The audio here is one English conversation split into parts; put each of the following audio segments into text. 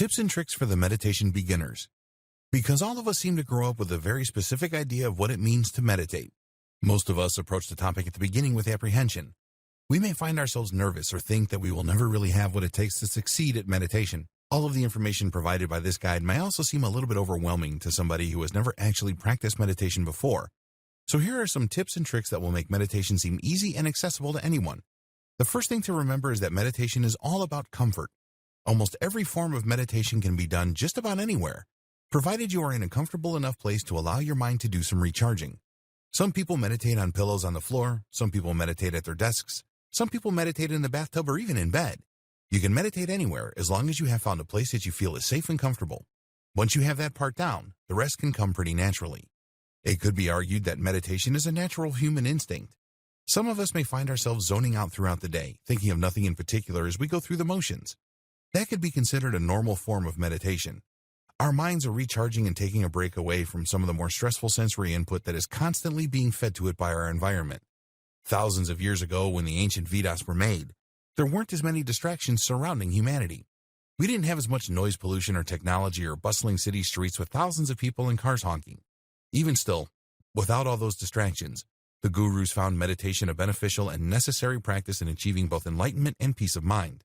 Tips and tricks for the meditation beginners. Because all of us seem to grow up with a very specific idea of what it means to meditate. Most of us approach the topic at the beginning with apprehension. We may find ourselves nervous or think that we will never really have what it takes to succeed at meditation. All of the information provided by this guide may also seem a little bit overwhelming to somebody who has never actually practiced meditation before. So here are some tips and tricks that will make meditation seem easy and accessible to anyone. The first thing to remember is that meditation is all about comfort. Almost every form of meditation can be done just about anywhere, provided you are in a comfortable enough place to allow your mind to do some recharging. Some people meditate on pillows on the floor, some people meditate at their desks, some people meditate in the bathtub or even in bed. You can meditate anywhere as long as you have found a place that you feel is safe and comfortable. Once you have that part down, the rest can come pretty naturally. It could be argued that meditation is a natural human instinct. Some of us may find ourselves zoning out throughout the day, thinking of nothing in particular as we go through the motions. That could be considered a normal form of meditation. Our minds are recharging and taking a break away from some of the more stressful sensory input that is constantly being fed to it by our environment. Thousands of years ago, when the ancient Vedas were made, there weren't as many distractions surrounding humanity. We didn't have as much noise pollution or technology or bustling city streets with thousands of people and cars honking. Even still, without all those distractions, the gurus found meditation a beneficial and necessary practice in achieving both enlightenment and peace of mind.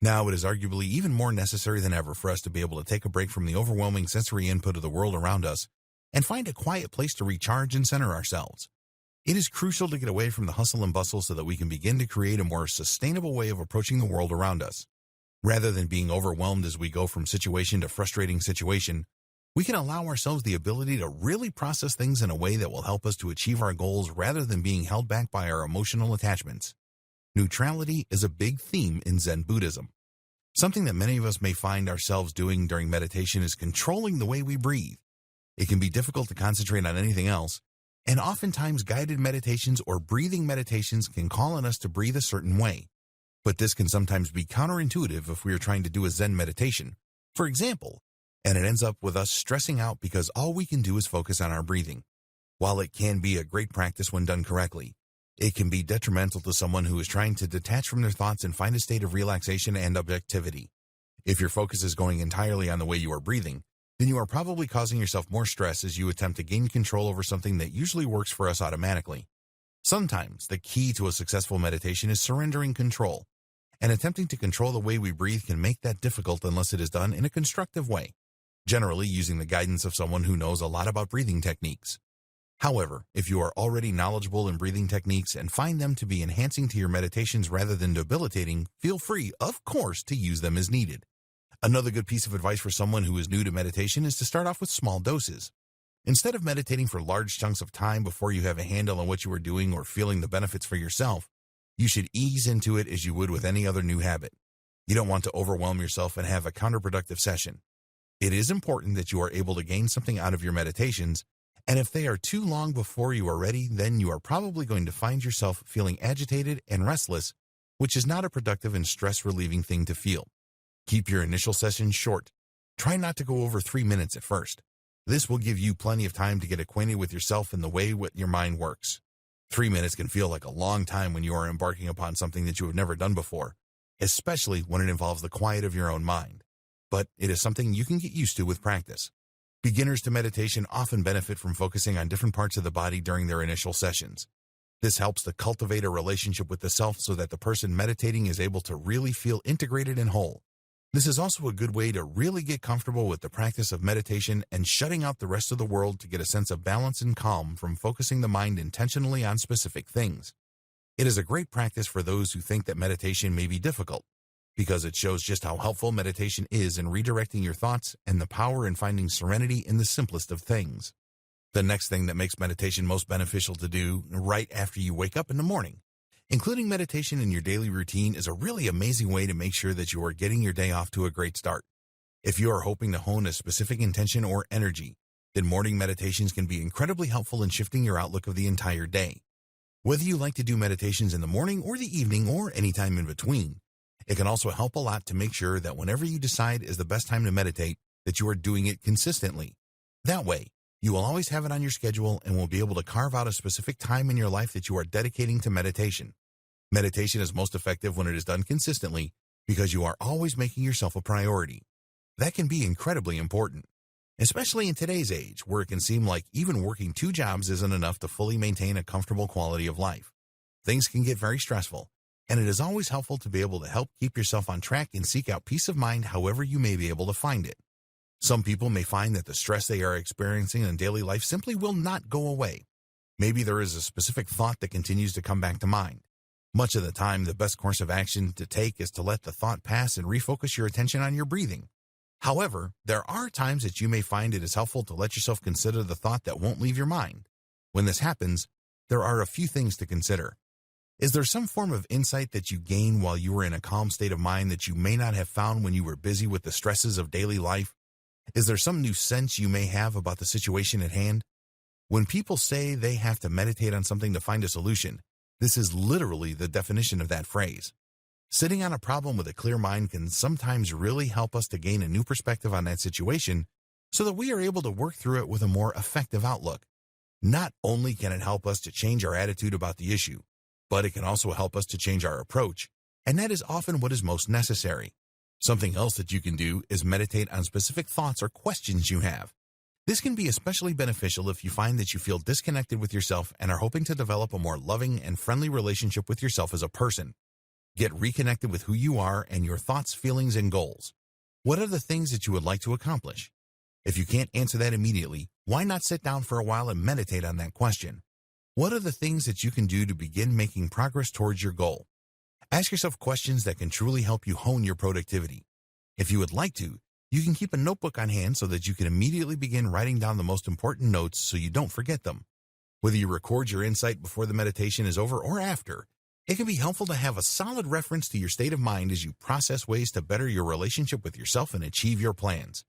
Now it is arguably even more necessary than ever for us to be able to take a break from the overwhelming sensory input of the world around us and find a quiet place to recharge and center ourselves. It is crucial to get away from the hustle and bustle so that we can begin to create a more sustainable way of approaching the world around us. Rather than being overwhelmed as we go from situation to frustrating situation, we can allow ourselves the ability to really process things in a way that will help us to achieve our goals rather than being held back by our emotional attachments. Neutrality is a big theme in Zen Buddhism. Something that many of us may find ourselves doing during meditation is controlling the way we breathe. It can be difficult to concentrate on anything else, and oftentimes guided meditations or breathing meditations can call on us to breathe a certain way. But this can sometimes be counterintuitive if we are trying to do a Zen meditation, for example, and it ends up with us stressing out because all we can do is focus on our breathing. While it can be a great practice when done correctly, it can be detrimental to someone who is trying to detach from their thoughts and find a state of relaxation and objectivity. If your focus is going entirely on the way you are breathing, then you are probably causing yourself more stress as you attempt to gain control over something that usually works for us automatically. Sometimes the key to a successful meditation is surrendering control, and attempting to control the way we breathe can make that difficult unless it is done in a constructive way, generally using the guidance of someone who knows a lot about breathing techniques. However, if you are already knowledgeable in breathing techniques and find them to be enhancing to your meditations rather than debilitating, feel free, of course, to use them as needed. Another good piece of advice for someone who is new to meditation is to start off with small doses. Instead of meditating for large chunks of time before you have a handle on what you are doing or feeling the benefits for yourself, you should ease into it as you would with any other new habit. You don't want to overwhelm yourself and have a counterproductive session. It is important that you are able to gain something out of your meditations, and if they are too long before you are ready, then you are probably going to find yourself feeling agitated and restless, which is not a productive and stress-relieving thing to feel. Keep your initial sessions short. Try not to go over 3 minutes at first. This will give you plenty of time to get acquainted with yourself and the way your mind works. 3 minutes can feel like a long time when you are embarking upon something that you have never done before, especially when it involves the quiet of your own mind. But it is something you can get used to with practice. Beginners to meditation often benefit from focusing on different parts of the body during their initial sessions. This helps to cultivate a relationship with the self so that the person meditating is able to really feel integrated and whole. This is also a good way to really get comfortable with the practice of meditation and shutting out the rest of the world to get a sense of balance and calm from focusing the mind intentionally on specific things. It is a great practice for those who think that meditation may be difficult, because it shows just how helpful meditation is in redirecting your thoughts and the power in finding serenity in the simplest of things. The next thing that makes meditation most beneficial to do right after you wake up in the morning. Including meditation in your daily routine is a really amazing way to make sure that you are getting your day off to a great start. If you are hoping to hone a specific intention or energy, then morning meditations can be incredibly helpful in shifting your outlook of the entire day. Whether you like to do meditations in the morning or the evening or any time in between, it can also help a lot to make sure that whenever you decide is the best time to meditate, that you are doing it consistently. That way, you will always have it on your schedule and will be able to carve out a specific time in your life that you are dedicating to meditation. Meditation is most effective when it is done consistently because you are always making yourself a priority. That can be incredibly important, especially in today's age where it can seem like even working two jobs isn't enough to fully maintain a comfortable quality of life. Things can get very stressful, and it is always helpful to be able to help keep yourself on track and seek out peace of mind however you may be able to find it. Some people may find that the stress they are experiencing in daily life simply will not go away. Maybe there is a specific thought that continues to come back to mind. Much of the time, the best course of action to take is to let the thought pass and refocus your attention on your breathing. However, there are times that you may find it is helpful to let yourself consider the thought that won't leave your mind. When this happens, there are a few things to consider. Is there some form of insight that you gain while you were in a calm state of mind that you may not have found when you were busy with the stresses of daily life? Is there some new sense you may have about the situation at hand? When people say they have to meditate on something to find a solution, this is literally the definition of that phrase. Sitting on a problem with a clear mind can sometimes really help us to gain a new perspective on that situation so that we are able to work through it with a more effective outlook. Not only can it help us to change our attitude about the issue, but it can also help us to change our approach, and that is often what is most necessary. Something else that you can do is meditate on specific thoughts or questions you have. This can be especially beneficial if you find that you feel disconnected with yourself and are hoping to develop a more loving and friendly relationship with yourself as a person. Get reconnected with who you are and your thoughts, feelings, and goals. What are the things that you would like to accomplish? If you can't answer that immediately, why not sit down for a while and meditate on that question? What are the things that you can do to begin making progress towards your goal? Ask yourself questions that can truly help you hone your productivity. If you would like to, you can keep a notebook on hand so that you can immediately begin writing down the most important notes so you don't forget them. Whether you record your insight before the meditation is over or after, it can be helpful to have a solid reference to your state of mind as you process ways to better your relationship with yourself and achieve your plans.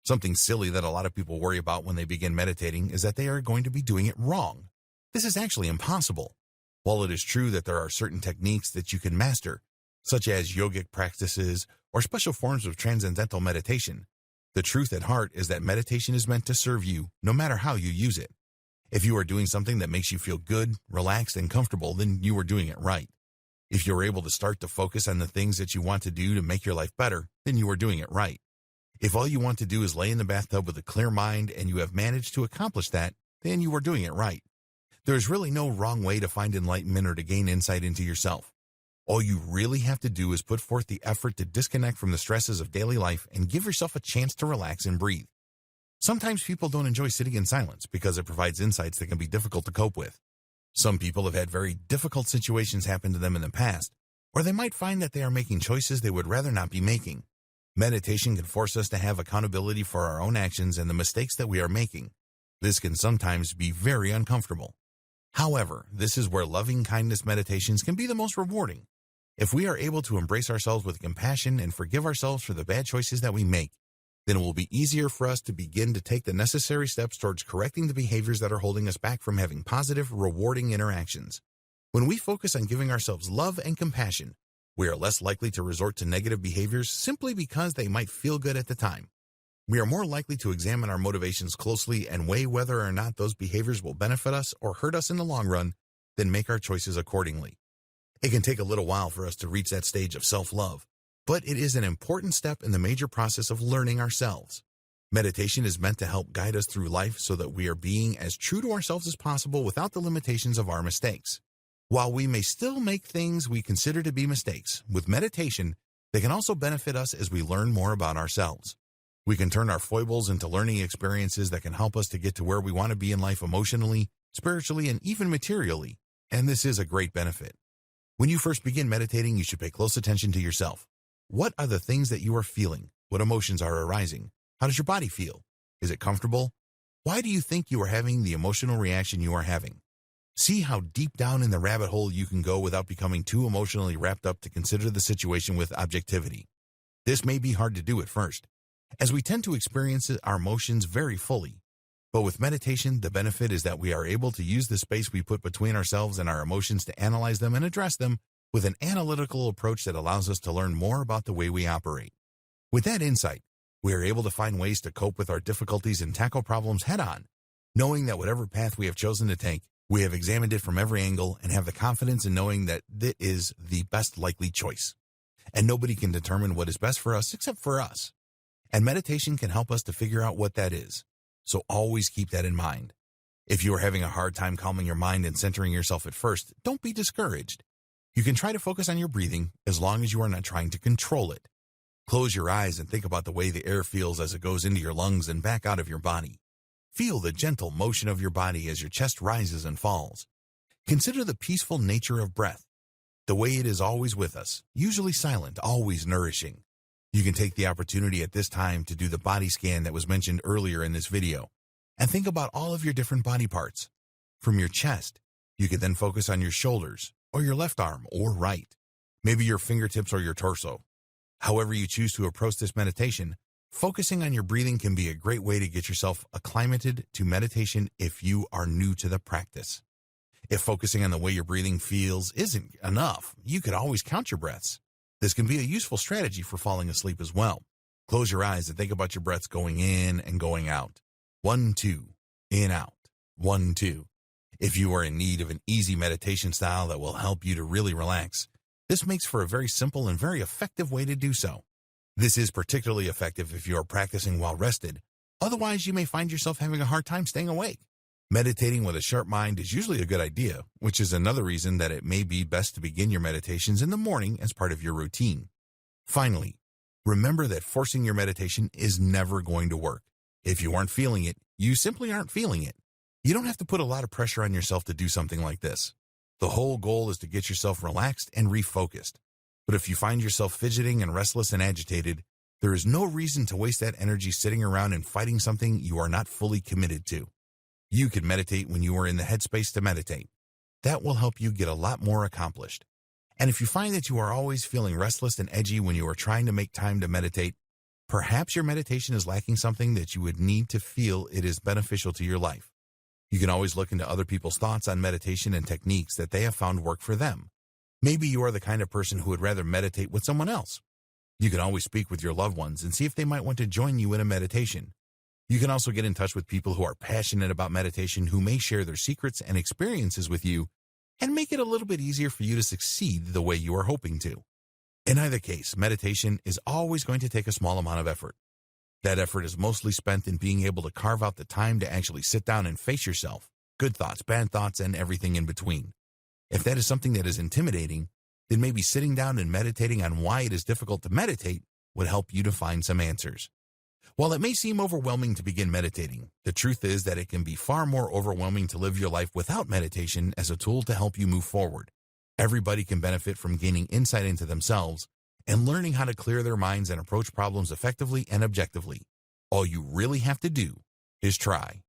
Something silly that a lot of people worry about when they begin meditating is that they are going to be doing it wrong. This is actually impossible. While it is true that there are certain techniques that you can master, such as yogic practices or special forms of transcendental meditation, the truth at heart is that meditation is meant to serve you no matter how you use it. If you are doing something that makes you feel good, relaxed, and comfortable, then you are doing it right. If you're able to start to focus on the things that you want to do to make your life better, then you are doing it right. If all you want to do is lay in the bathtub with a clear mind and you have managed to accomplish that, then you are doing it right. There is really no wrong way to find enlightenment or to gain insight into yourself. All you really have to do is put forth the effort to disconnect from the stresses of daily life and give yourself a chance to relax and breathe. Sometimes people don't enjoy sitting in silence because it provides insights that can be difficult to cope with. Some people have had very difficult situations happen to them in the past, or they might find that they are making choices they would rather not be making. Meditation can force us to have accountability for our own actions and the mistakes that we are making. This can sometimes be very uncomfortable. However, this is where loving kindness meditations can be the most rewarding. If we are able to embrace ourselves with compassion and forgive ourselves for the bad choices that we make, then it will be easier for us to begin to take the necessary steps towards correcting the behaviors that are holding us back from having positive, rewarding interactions. When we focus on giving ourselves love and compassion, we are less likely to resort to negative behaviors simply because they might feel good at the time. We are more likely to examine our motivations closely and weigh whether or not those behaviors will benefit us or hurt us in the long run, then make our choices accordingly. It can take a little while for us to reach that stage of self-love, but it is an important step in the major process of learning ourselves. Meditation is meant to help guide us through life so that we are being as true to ourselves as possible without the limitations of our mistakes. While we may still make things we consider to be mistakes, with meditation, they can also benefit us as we learn more about ourselves. We can turn our foibles into learning experiences that can help us to get to where we want to be in life emotionally, spiritually, and even materially, and this is a great benefit. When you first begin meditating, you should pay close attention to yourself. What are the things that you are feeling? What emotions are arising? How does your body feel? Is it comfortable? Why do you think you are having the emotional reaction you are having? See how deep down in the rabbit hole you can go without becoming too emotionally wrapped up to consider the situation with objectivity. This may be hard to do at first, as we tend to experience our emotions very fully. But with meditation, the benefit is that we are able to use the space we put between ourselves and our emotions to analyze them and address them with an analytical approach that allows us to learn more about the way we operate. With that insight, we are able to find ways to cope with our difficulties and tackle problems head-on, knowing that whatever path we have chosen to take, we have examined it from every angle and have the confidence in knowing that it is the best likely choice. And nobody can determine what is best for us except for us. And meditation can help us to figure out what that is. So always keep that in mind. If you are having a hard time calming your mind and centering yourself at first, don't be discouraged. You can try to focus on your breathing as long as you are not trying to control it. Close your eyes and think about the way the air feels as it goes into your lungs and back out of your body. Feel the gentle motion of your body as your chest rises and falls. Consider the peaceful nature of breath, the way it is always with us, usually silent, always nourishing. You can take the opportunity at this time to do the body scan that was mentioned earlier in this video, and think about all of your different body parts. From your chest, you can then focus on your shoulders, or your left arm, or right, maybe your fingertips or your torso. However you choose to approach this meditation, focusing on your breathing can be a great way to get yourself acclimated to meditation if you are new to the practice. If focusing on the way your breathing feels isn't enough, you could always count your breaths. This can be a useful strategy for falling asleep as well. Close your eyes and think about your breaths going in and going out. 1, 2, in, out. 1, 2. If you are in need of an easy meditation style that will help you to really relax, this makes for a very simple and very effective way to do so. This is particularly effective if you are practicing while rested. Otherwise, you may find yourself having a hard time staying awake. Meditating with a sharp mind is usually a good idea, which is another reason that it may be best to begin your meditations in the morning as part of your routine. Finally, remember that forcing your meditation is never going to work. If you aren't feeling it, you simply aren't feeling it. You don't have to put a lot of pressure on yourself to do something like this. The whole goal is to get yourself relaxed and refocused. But if you find yourself fidgeting and restless and agitated, there is no reason to waste that energy sitting around and fighting something you are not fully committed to. You can meditate when you are in the headspace to meditate. That will help you get a lot more accomplished. And if you find that you are always feeling restless and edgy when you are trying to make time to meditate, perhaps your meditation is lacking something that you would need to feel it is beneficial to your life. You can always look into other people's thoughts on meditation and techniques that they have found work for them. Maybe you are the kind of person who would rather meditate with someone else. You can always speak with your loved ones and see if they might want to join you in a meditation. You can also get in touch with people who are passionate about meditation who may share their secrets and experiences with you and make it a little bit easier for you to succeed the way you are hoping to. In either case, meditation is always going to take a small amount of effort. That effort is mostly spent in being able to carve out the time to actually sit down and face yourself, good thoughts, bad thoughts, and everything in between. If that is something that is intimidating, then maybe sitting down and meditating on why it is difficult to meditate would help you to find some answers. While it may seem overwhelming to begin meditating, the truth is that it can be far more overwhelming to live your life without meditation as a tool to help you move forward. Everybody can benefit from gaining insight into themselves and learning how to clear their minds and approach problems effectively and objectively. All you really have to do is try.